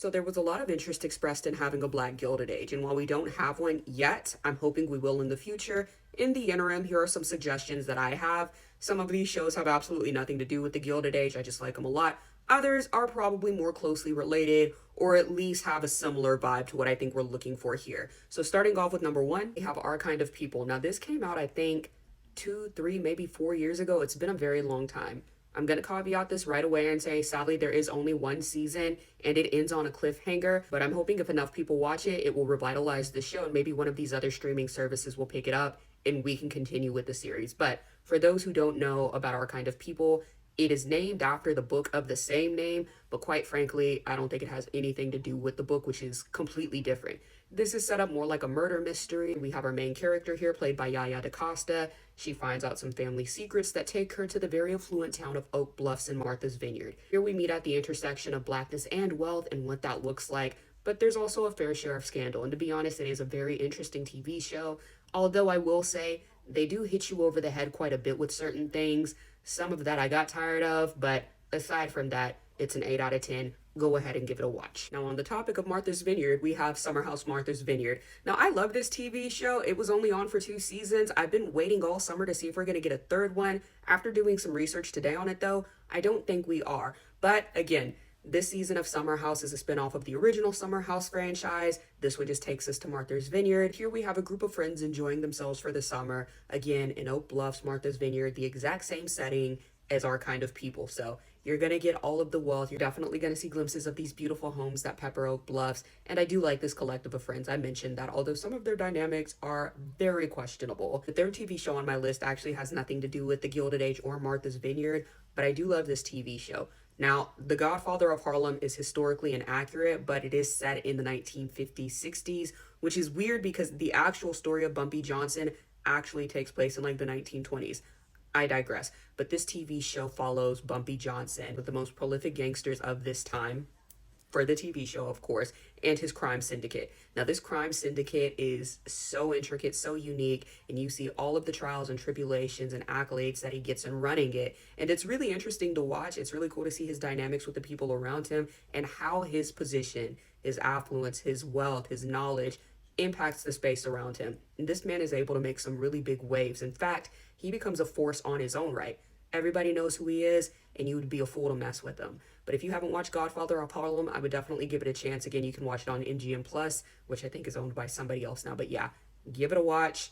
So there was a lot of interest expressed in having a Black Gilded Age, and while we don't have one yet, I'm hoping we will in the future. In the interim, here are some suggestions that I have. Some of these shows have absolutely nothing to do with the Gilded Age, I just like them a lot. Others are probably more closely related, or at least have a similar vibe to what I think we're looking for here. So starting off with number one, we have Our Kind of People. Now this came out, I think, 2, 3, maybe 4 years ago. It's been a very long time. I'm going to caveat this right away and say, sadly, there is only one season and it ends on a cliffhanger. But I'm hoping if enough people watch it, it will revitalize the show and maybe one of these other streaming services will pick it up and we can continue with the series. But for those who don't know about Our Kind of People, it is named after the book of the same name, but quite frankly, I don't think it has anything to do with the book, which is completely different. This is set up more like a murder mystery. We have our main character here, played by Yaya DaCosta. She finds out some family secrets that take her to the very affluent town of Oak Bluffs in Martha's Vineyard. Here we meet at the intersection of blackness and wealth and what that looks like, but there's also a fair share of scandal. And to be honest, it is a very interesting TV show, although I will say they do hit you over the head quite a bit with certain things. Some of that I got tired of, but aside from that, it's an 8 out of 10. Go ahead and give it a watch. Now, on the topic of Martha's Vineyard, we have Summer House Martha's Vineyard. Now, I love this TV show. It was only on for 2 seasons. I've been waiting all summer to see if we're going to get a third one. After doing some research today on it, though, I don't think we are. But again, this season of Summer House is a spinoff of the original Summer House franchise. This one just takes us to Martha's Vineyard. Here we have a group of friends enjoying themselves for the summer. Again, in Oak Bluffs, Martha's Vineyard, the exact same setting as Our Kind of People. So you're going to get all of the wealth. You're definitely going to see glimpses of these beautiful homes that pepper Oak Bluffs. And I do like this collective of friends. I mentioned that although some of their dynamics are very questionable. The third TV show on my list actually has nothing to do with the Gilded Age or Martha's Vineyard, but I do love this TV show. Now, The Godfather of Harlem is historically inaccurate, but it is set in the 1950s, 60s, which is weird because the actual story of Bumpy Johnson actually takes place in like the 1920s. I digress, but this TV show follows Bumpy Johnson, with the most prolific gangsters of this time, for the TV show, of course, and his crime syndicate. Now, this crime syndicate is so intricate, so unique, and you see all of the trials and tribulations and accolades that he gets in running it. And it's really interesting to watch. It's really cool to see his dynamics with the people around him and how his position, his affluence, his wealth, his knowledge impacts the space around him. And this man is able to make some really big waves. In fact, he becomes a force on his own right. Everybody knows who he is, and you would be a fool to mess with him. But if you haven't watched Godfather of Harlem, I would definitely give it a chance. Again, you can watch it on MGM Plus, which I think is owned by somebody else now. But yeah, give it a watch.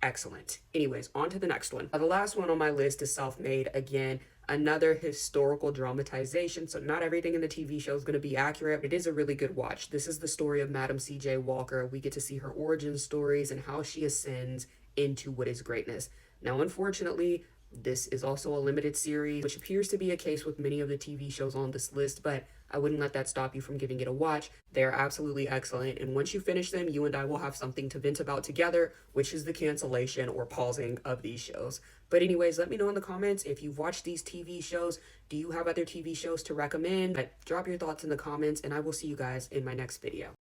Excellent. Anyways, on to the next one. The last one on my list is Self-Made. Again, another historical dramatization. So not everything in the TV show is going to be accurate. It is a really good watch. This is the story of Madam C.J. Walker. We get to see her origin stories and how she ascends into what is greatness. Now, unfortunately, this is also a limited series, which appears to be a case with many of the TV shows on this list, but I wouldn't let that stop you from giving it a watch. They're absolutely excellent, and once you finish them, you and I will have something to vent about together, which is the cancellation or pausing of these shows. But anyways, let me know in the comments if you've watched these TV shows. Do you have other TV shows to recommend? But drop your thoughts in the comments, and I will see you guys in my next video.